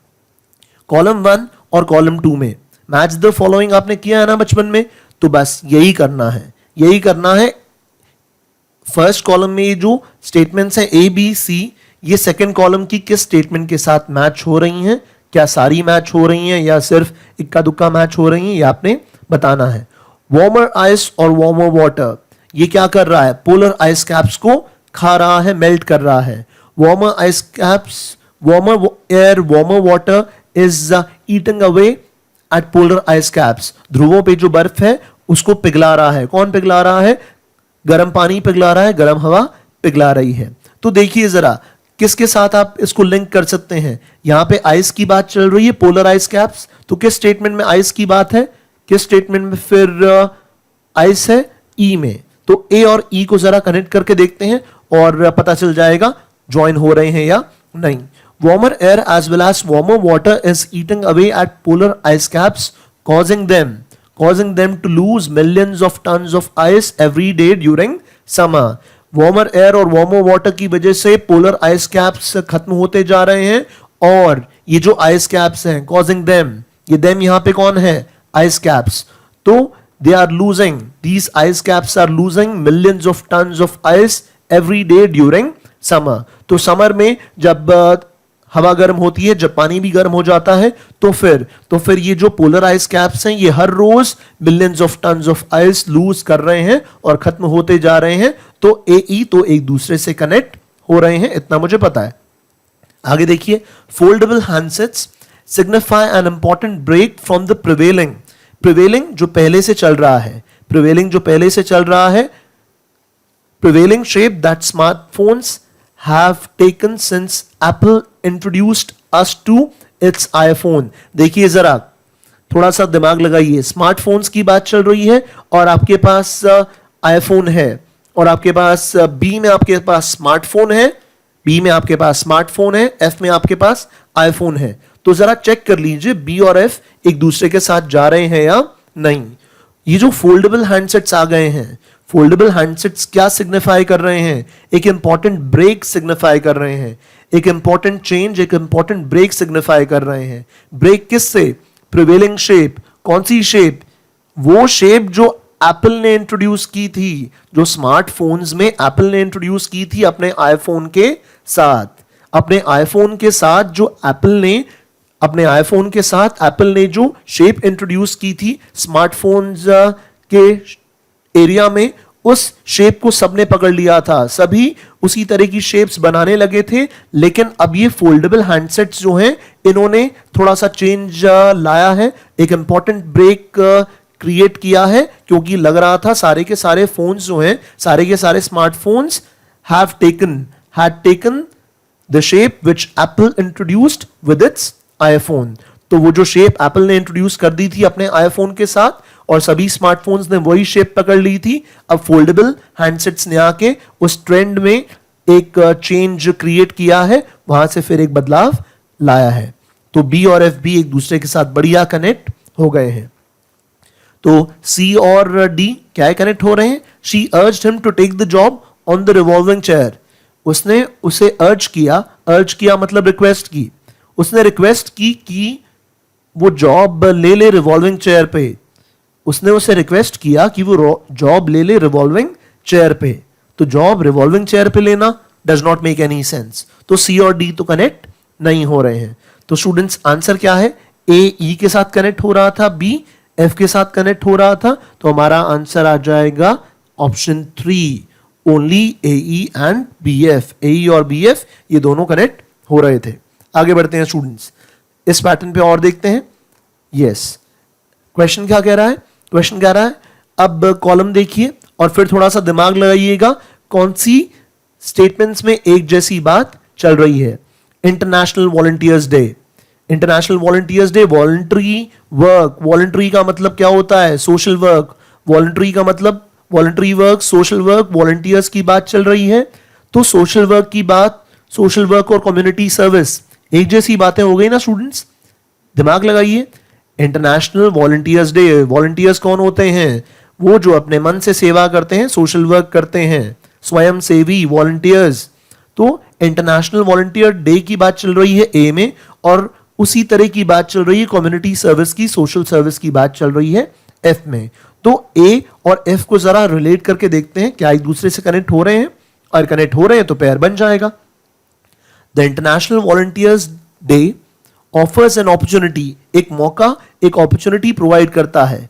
कॉलम 1 और कॉलम 2 में मैच द फॉलोइंग आपने किया है ना बचपन में, तो बस यही करना है, यही करना है. फर्स्ट कॉलम में ये जो स्टेटमेंट्स हैं ए बी सी, ये सेकंड कॉलम की किस स्टेटमेंट के साथ मैच हो रही हैं, क्या सारी मैच हो रही हैं या सिर्फ इक्का दुक्का मैच हो रही हैं, ये आपने बताना है. वार्मर आइस और वार्मर वाटर, ये क्या कर रहा है, पोलर आइस कैप्स को खा रहा है, मेल्ट कर रहा है. Warmer ice caps, warmer air, warmer water is eating away at polar ice caps. ध्रुवों पे जो बर्फ है उसको पिघला रहा है. कौन पिघला रहा है, गर्म पानी पिघला रहा है, गर्म हवा पिघला रही है. तो देखिए जरा किसके साथ आप इसको लिंक कर सकते हैं. यहां पे आइस की बात चल रही है, पोलर आइस कैप्स, तो किस स्टेटमेंट में आइस की बात है, किस स्टेटमेंट में फिर आइस है, ई में. तो ए और ई को जरा कनेक्ट करके देखते हैं और पता चल जाएगा ज्वाइन हो रहे हैं या नहीं. Warmer air as well as warmer water is eating away at polar ice caps, causing them to lose millions of tons of ice every day during summer. Warmer air और वार्मर वाटर की वजह से पोलर आइस कैप्स खत्म होते जा रहे हैं, और ये जो आइस कैप्स हैं कॉजिंग देम, ये देम यहां पे कौन है, आइस कैप्स. तो they are losing, these ice caps are losing millions of tons of ice every day during summer. तो समर में जब हवा गर्म होती है, जब पानी भी गर्म हो जाता है, तो फिर ये जो पोलर आइस कैप्स हैं ये हर रोज millions of tons of ice lose कर रहे हैं और खत्म होते जा रहे हैं. तो ए ई तो एक दूसरे से कनेक्ट हो रहे हैं, इतना मुझे पता है. आगे देखिए, foldable handsets signify an important break from the prevailing. Prevailing जो पहले से चल रहा है, प्रिवेलिंग जो पहले से चल रहा है, prevailing shape that smartphones have taken since Apple introduced us to its iPhone. देखिए जरा थोड़ा सा दिमाग लगाइए. स्मार्टफोन्स की बात चल रही है और आपके पास आईफोन है, और आपके पास बी में आपके पास स्मार्टफोन है, बी में आपके पास स्मार्टफोन है, एफ में आपके पास आईफोन है. तो जरा चेक कर लीजिए बी और एफ एक दूसरे के साथ जा रहे हैं या नहीं. ये जो फोल्डेबल हैंडसेट्स आ गए हैं, फोल्डेबल हैंडसेट्स क्या सिग्निफाई कर रहे हैं, एक इंपॉर्टेंट ब्रेक सिग्निफाई कर रहे हैं, एक इंपॉर्टेंट चेंज, एक इंपॉर्टेंट ब्रेक सिग्निफाई कर रहे हैं. ब्रेक किससे, प्रिवेलिंग शेप. कौन सी शेप, वो शेप जो एप्पल ने इंट्रोड्यूस की थी, जो स्मार्टफोन्स में एप्पल ने इंट्रोड्यूस की थी अपने आईफोन के साथ. अपने आईफोन के साथ जो एप्पल ने, अपने आईफोन के साथ एप्पल ने जो शेप इंट्रोड्यूस की थी स्मार्टफोन्स के एरिया में, उस शेप को सबने पकड़ लिया था, सभी उसी तरह की शेप्स बनाने लगे थे. लेकिन अब ये फोल्डेबल हैंडसेट्स जो हैं, इन्होंने थोड़ा सा चेंज लाया है, एक इंपॉर्टेंट ब्रेक क्रिएट किया है, क्योंकि लग रहा था सारे के सारे फोन्स जो हैं, सारे के सारे smartphones had taken the shape which Apple introduced with its iPhone. तो वो जो शेप एप्पल ने इंट्रोड्यूस कर दी थी अपने आईफोन के साथ, और सभी स्मार्टफोन्स ने वही शेप पकड़ ली थी। अब फोल्डेबल हैंडसेट्स ने आके उस ट्रेंड में एक चेंज क्रिएट किया है, वहां से फिर एक बदलाव लाया है। तो बी और एफ भी एक दूसरे के साथ बढ़िया कनेक्ट हो गए हैं। तो सी और डी क्या कनेक्ट हो रहे हैं? She urged him to take the job on the revolving chair. उसने उसे अर्ज किया मतलब रिक्वेस्ट की। उसने रिक्वेस्ट की कि वो जॉब ले ले रिवॉल्विंग चेयर पे। उसने उसे रिक्वेस्ट किया कि वो जॉब ले ले रिवॉल्विंग चेयर पे। तो जॉब रिवॉल्विंग चेयर पे लेना does not make any sense. तो सी और डी तो कनेक्ट नहीं हो रहे हैं। तो स्टूडेंट्स आंसर क्या है? ए ई के साथ कनेक्ट हो रहा था, बी एफ के साथ कनेक्ट हो रहा था। तो हमारा आंसर आ जाएगा option 3, only A E and B F. A E और बी एफ ये दोनों कनेक्ट हो रहे थे। आगे बढ़ते हैं स्टूडेंट्स, इस पैटर्न पे और देखते हैं। यस, क्वेश्चन क्या कह रहा है? क्वेश्चन कह रहा है, अब कॉलम देखिए और फिर थोड़ा सा दिमाग लगाइएगा, कौन सी स्टेटमेंट्स में एक जैसी बात चल रही है। International volunteers day, international volunteers day, voluntary work. Voluntary का मतलब क्या होता है? Social work. वॉलंटरी का मतलब voluntary work, social work, volunteers की बात चल रही है। तो सोशल वर्क की बात, सोशल वर्क और कम्युनिटी सर्विस एक जैसी बातें हो गई ना स्टूडेंट्स? दिमाग लगाइए। इंटरनेशनल वॉलंटियर्स डे, वॉलंटियर्स कौन होते हैं? वो जो अपने मन से सेवा करते हैं, सोशल वर्क करते हैं, स्वयं सेवी वॉलंटियर्स। तो इंटरनेशनल वॉलंटियर डे की बात चल रही है ए में, और उसी तरह की बात चल रही है कम्युनिटी सर्विस की, सोशल सर्विस की बात चल रही है एफ में। तो ए और एफ को जरा रिलेट करके देखते हैं, क्या एक दूसरे से कनेक्ट हो रहे हैं? और कनेक्ट हो रहे हैं तो पेयर बन जाएगा। The international volunteers day offers an opportunity, एक मौका, एक अपॉर्चुनिटी प्रोवाइड करता है।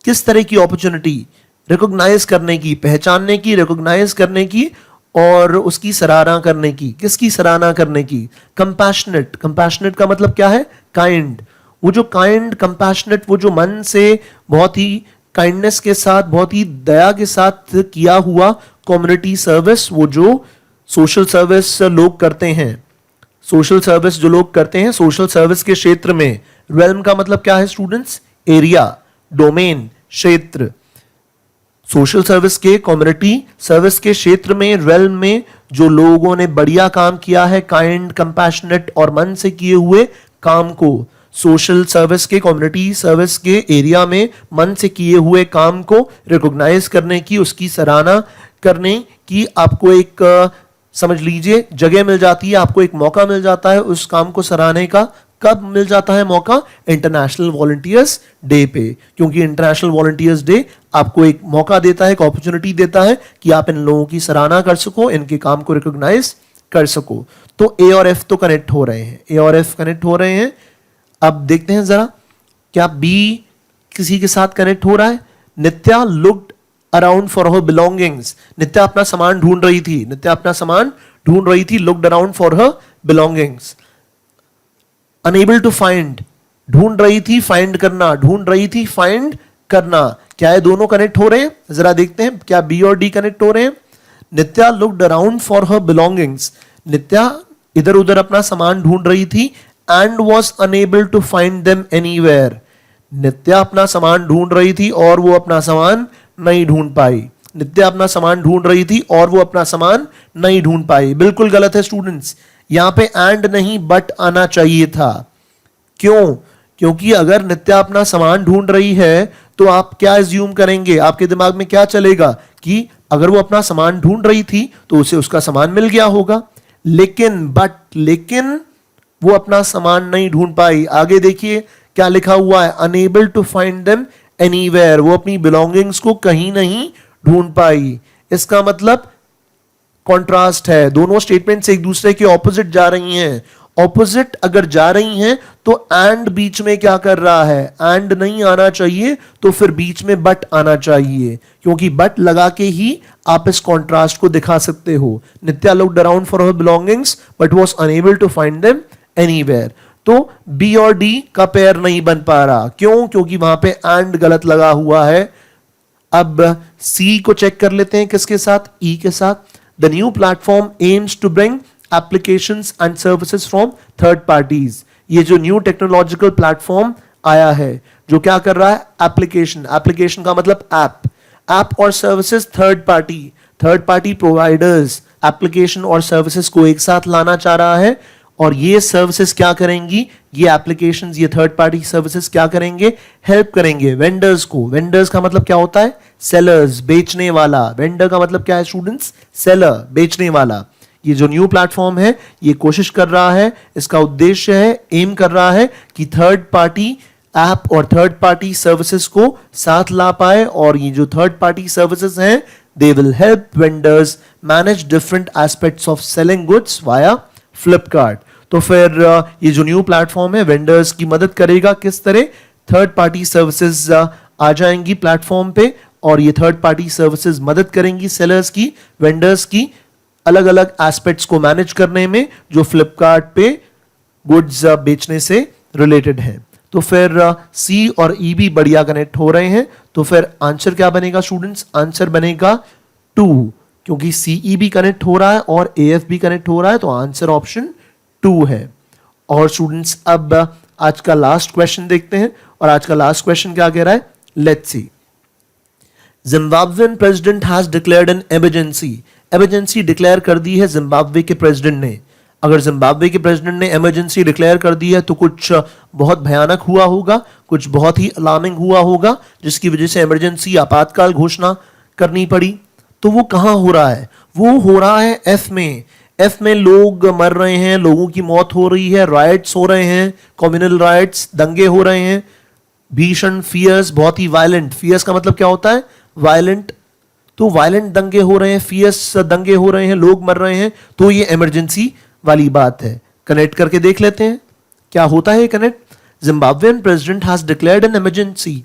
किस तरह की अपॉर्चुनिटी? रिकॉग्नाइज करने की, पहचानने की, रिकॉग्नाइज करने की और उसकी सराहना करने की। किसकी सराहना करने की? कंपैशनेट। कंपैशनेट का मतलब क्या है? काइंड। वो जो काइंड, कंपैशनेट, वो जो मन से बहुत ही काइंडनेस के साथ, बहुत ही दया के साथ किया हुआ कम्युनिटी सर्विस, वो जो सोशल सर्विस लोग करते हैं, सोशल सर्विस जो लोग करते हैं सोशल सर्विस के क्षेत्र में। रेल्म का मतलब क्या है स्टूडेंट्स? एरिया, डोमेन, क्षेत्र। सोशल सर्विस के, कम्युनिटी सर्विस के क्षेत्र में, रेल्म में जो लोगों ने बढ़िया काम किया है, काइंड, कंपैशनेट और मन से किए हुए काम को, सोशल सर्विस के, कम्युनिटी सर्विस के एरिया में मन से किए हुए काम को रिकॉग्नाइज करने की, उसकी सराहना करने की आपको एक समझ लीजिए जगह मिल जाती है, आपको एक मौका मिल जाता है उस काम को सराहने का। कब मिल जाता है मौका? इंटरनेशनल वॉलंटियर्स डे पे, क्योंकि इंटरनेशनल वॉलंटियर्स डे आपको एक मौका देता है, एक अपॉर्चुनिटी देता है कि आप इन लोगों की सराहना कर सको, इनके काम को रिकॉग्नाइज कर सको। तो ए और एफ तो कनेक्ट हो रहे हैं, ए और एफ कनेक्ट हो रहे हैं। अब देखते हैं जरा, क्या बी किसी के साथ कनेक्ट हो रहा है? Nitya looked around for her belongings. Nitya अपना सामान ढूंढ रही थी, नित्या अपना सामान ढूंढ रही थी, looked around for her belongings. Unable to find, ढूंढ रही थी, फाइंड करना, ढूंढ रही थी, फाइंड करना। क्या ये दोनों कनेक्ट हो रहे हैं? जरा देखते हैं, क्या बी और डी कनेक्ट हो रहे हैं? Nitya looked around for her belongings, Nitya इधर उधर अपना सामान ढूंढ रही थी, and was unable to find them anywhere. Nitya अपना सामान ढूंढ रही थी और वो अपना सामान नहीं ढूंढ पाई। नित्या अपना सामान ढूंढ रही थी और वो अपना सामान नहीं ढूंढ पाई। बिल्कुल गलत है स्टूडेंट्स, यहां पे एंड नहीं बट आना चाहिए था। क्यों? क्योंकि अगर नित्या अपना सामान ढूंढ रही है तो आप क्या एज्यूम करेंगे? आपके दिमाग में क्या चलेगा कि अगर वो अपना सामान ढूंढ रही थी तो उसे उसका सामान मिल गया होगा। लेकिन वो अपना सामान नहीं ढूंढ पाई। आगे देखिए क्या लिखा हुआ है, unable to find them anywhere, वो अपनी बिलोंगिंग्स को कहीं नहीं ढूंढ पाई। इसका मतलब कॉन्ट्रास्ट है, दोनों स्टेटमेंट्स एक दूसरे के ऑपोजिट जा रही हैं। ऑपोजिट अगर जा रही हैं तो एंड बीच में क्या कर रहा है? एंड नहीं आना चाहिए, तो फिर बीच में बट आना चाहिए, क्योंकि बट लगा के ही आप इस कॉन्ट्रास्ट को दिखा सकते हो। Nitya looked around for her belongings but was unable to find them anywhere. तो बी और डी का पेयर नहीं बन पा रहा। क्यों? क्योंकि वहां पे एंड गलत लगा हुआ है। अब सी को चेक कर लेते हैं, किसके साथ? ई के साथ। The new platform aims to bring applications and services from third parties. ये जो न्यू टेक्नोलॉजिकल प्लेटफॉर्म आया है, जो क्या कर रहा है, एप्लीकेशन, एप्लीकेशन का मतलब ऐप और services third party providers application और सर्विसेज को एक साथ लाना चाह रहा है, और ये सर्विसेज क्या करेंगी, ये एप्लीकेशंस, ये थर्ड पार्टी सर्विसेज क्या करेंगे, हेल्प करेंगे वेंडर्स को। वेंडर्स का मतलब क्या होता है, सेलर्स, बेचने वाला। वेंडर का मतलब क्या है स्टूडेंट्स, सेलर, बेचने वाला। ये जो न्यू प्लेटफॉर्म है ये कोशिश कर रहा है, इसका उद्देश्य है, एम कर रहा है कि थर्ड पार्टी ऐप और थर्ड पार्टी सर्विसेज को साथ ला पाए, और ये जो थर्ड पार्टी सर्विसेज हैं they will help vendors manage different aspects of selling goods via Flipkart. तो फिर ये जो न्यू प्लेटफॉर्म है वेंडर्स की मदद करेगा, किस तरह, थर्ड पार्टी सर्विसेज आ जाएंगी प्लेटफॉर्म पे, और ये थर्ड पार्टी सर्विसेज मदद करेंगी सेलर्स की, वेंडर्स की अलग अलग एस्पेक्ट्स को मैनेज करने में जो फ्लिपकार्ट पे गुड्स बेचने से रिलेटेड है। तो फिर सी और ई भी बढ़िया कनेक्ट हो रहे हैं, तो फिर आंसर क्या बनेगा स्टूडेंट्स, आंसर बनेगा 2, क्योंकि सीई भी कनेक्ट हो रहा है और एएफ भी कनेक्ट हो रहा है, तो आंसर ऑप्शन 2 है। और स्टूडेंट्स अब आज का लास्ट क्वेश्चन देखते हैं, और आज का लास्ट क्वेश्चन क्या कह रहा है, let's see. Zimbabwean president has declared an emergency declare कर दी है जिम्बाब्वे के प्रेसिडेंट ने। अगर जिम्बाब्वे के प्रेसिडेंट ने इमरजेंसी डिक्लेयर कर दी है तो कुछ बहुत भयानक हुआ होगा, कुछ बहुत ही अलार्मिंग हुआ होगा, जिसकी वजह से इमरजेंसी आपातकाल घोषणा करनी पड़ी। तो वो कहां हो रहा है, वो हो रहा है एफ में। एफ में लोग मर रहे हैं, लोगों की मौत हो रही है, राइट्स हो रहे हैं, कम्युनल राइट्स, दंगे हो रहे हैं, भीषण, फियर्स, बहुत ही वायलेंट। फियर्स का मतलब क्या होता है, वायलेंट। तो वायलेंट दंगे हो रहे हैं, फियर्स दंगे हो रहे हैं, लोग मर रहे हैं, तो ये इमरजेंसी वाली बात है। कनेक्ट करके देख लेते हैं क्या होता है connect. Zimbabwean president has declared an emergency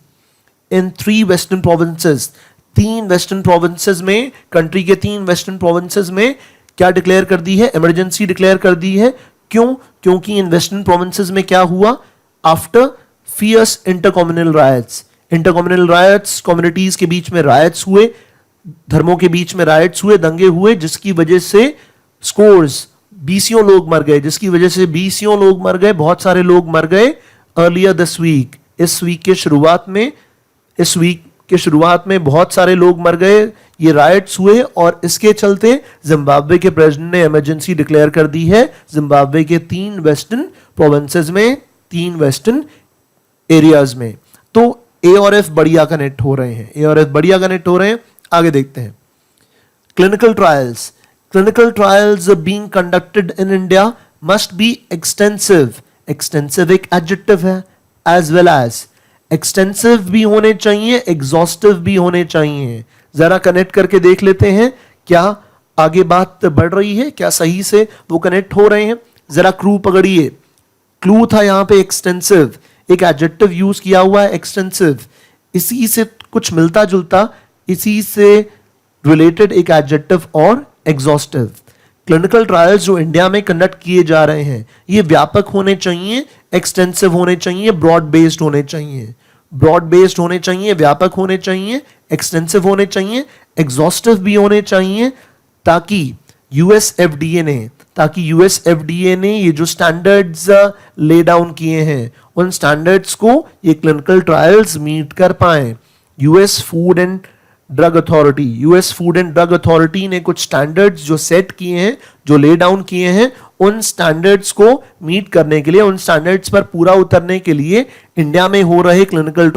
in 3 western provinces. 3 western provinces में, कंट्री के 3 वेस्टर्न प्रोविंसेस में क्या डिक्लेयर कर दी है, इमरजेंसी डिक्लेयर कर दी है। क्यों, क्योंकि इन वेस्टर्न प्रोविंसेस में क्या हुआ, after fierce intercommunal riots. Intercommunal riots, communities के बीच में रायट्स हुए, धर्मों के बीच में रायट्स हुए, दंगे हुए, जिसकी वजह से स्कोर्स, 20 लोग मर गए, जिसकी वजह से 20 लोग मर गए, बहुत सारे लोग मर गए अर्लियर दिस वीक। इस वीक के शुरुआत में बहुत सारे लोग मर गए, ये राइट्स हुए, और इसके चलते जिम्बाब्वे के प्रेसिडेंट ने इमरजेंसी डिक्लेयर कर दी है जिम्बाब्वे के 3 वेस्टर्न प्रोविंसेस में, 3 वेस्टर्न एरियाज में। तो ए और एफ बढ़िया कनेक्ट हो रहे हैं, ए और एफ बढ़िया कनेक्ट हो रहे हैं। आगे देखते हैं, clinical trials being conducted in India must be extensive एक एडजेक्टिव है, as well as extensive भी होने चाहिए, exhaustive भी होने चाहिए। जरा कनेक्ट करके देख लेते हैं क्या आगे बात बढ़ रही है, क्या सही से वो कनेक्ट हो रहे हैं। जरा क्लू पकड़िए, क्लू था यहाँ पे एक्सटेंसिव, एक एडजेक्टिव यूज किया हुआ है एक्सटेंसिव, इसी से कुछ मिलता जुलता, इसी से रिलेटेड एक एडजेक्टिव और एग्जॉस्टिव। क्लिनिकल ट्रायल्स जो इंडिया में कंडक्ट किए जा रहे हैं ये व्यापक होने चाहिए, एक्सटेंसिव होने चाहिए, ब्रॉड बेस्ड होने चाहिए, व्यापक होने चाहिए, एक्सटेंसिव होने चाहिए, एग्जॉस्टिव भी होने चाहिए, ताकि यूएस एफडीए ने ये जो स्टैंडर्ड्स ले डाउन किए हैं उन स्टैंडर्ड्स को ये क्लिनिकल ट्रायल्स मीट कर पाए। US food and drug authority ने कुछ स्टैंडर्ड्स जो सेट किए हैं, जो ले डाउन किए हैं, उन स्टैंडर्ड्स को मीट करने के लिए, उन स्टैंडर्ड्स पर पूरा उतरने के लिए इंडिया में हो रहे क्लिनिकल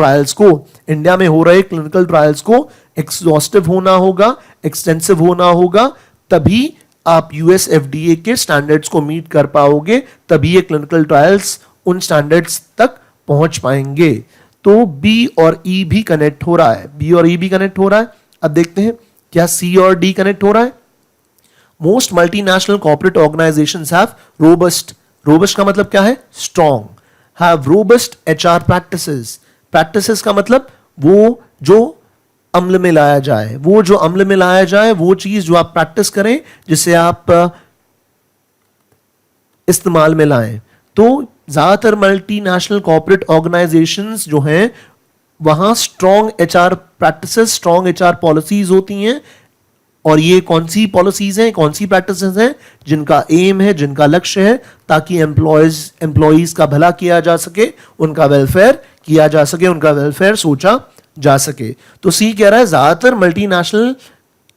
ट्रायल्स को एग्जॉस्टिव होना होगा, एक्सटेंसिव होना होगा, तभी आप यूएस एफडीए के स्टैंडर्ड्स को मीट कर पाओगे, तभी ये क्लिनिकल ट्रायल्स उन स्टैंडर्ड्स तक पहुंच पाएंगे। तो बी और ई भी कनेक्ट हो रहा है, अब देखते हैं क्या सी और डी कनेक्ट हो रहा है। Most multinational corporate organisations have robust का मतलब क्या है, strong, have robust HR practices का मतलब वो जो अमल में लाया जाए, वो चीज जो आप प्रैक्टिस करें, जिसे आप इस्तेमाल में लाएं। तो ज्यादातर मल्टीनेशनल कॉर्पोरेट ऑर्गेनाइजेशंस जो हैं वहां strong HR practices, strong HR policies होती हैं। और ये कौन सी पॉलिसीज हैं, कौन सी प्रैक्टिसेस हैं, जिनका एम है, जिनका लक्ष्य है ताकि एम्प्लॉयज का भला किया जा सके, उनका वेलफेयर किया जा सके, उनका वेलफेयर सोचा जा सके। तो सी कह रहा है ज्यादातर मल्टीनेशनल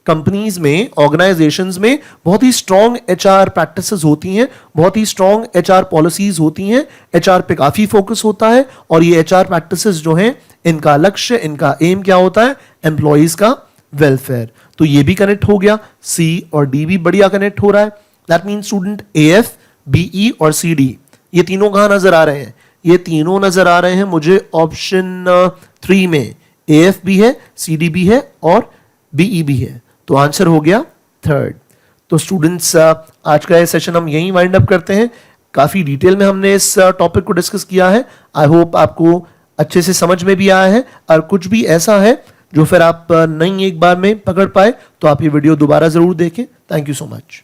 कंपनीज में, ऑर्गेनाइजेशंस में बहुत ही स्ट्रॉन्ग एचआर प्रैक्टिसेस होती हैं, बहुत ही स्ट्रॉन्ग एचआर पॉलिसीज होती हैं, एचआर पे काफी फोकस होता है, और ये एचआर प्रैक्टिसेस जो हैं इनका लक्ष्य, इनका एम क्या होता है? एम्प्लॉइज का वेलफेयर। तो ये भी कनेक्ट हो गया, सी और डी भी बढ़िया कनेक्ट हो रहा है। That mean student A F, B E और सी डी ये तीनों कहां नजर आ रहे हैं? ये तीनों नजर आ रहे हैं मुझे ऑप्शन 3 में। एएफ भी है, सी डी भी है और बीई भी है। तो आंसर हो गया थर्ड। तो स्टूडेंट्स आज का ये सेशन हम यहीं वाइंड अप करते हैं। काफी डिटेल में हमने इस टॉपिक को डिस्कस किया है। आई होप आपको अच्छे से समझ में भी आया है, और कुछ भी ऐसा है जो फिर आप नहीं एक बार में पकड़ पाए तो आप ये वीडियो दोबारा जरूर देखें। Thank you so much.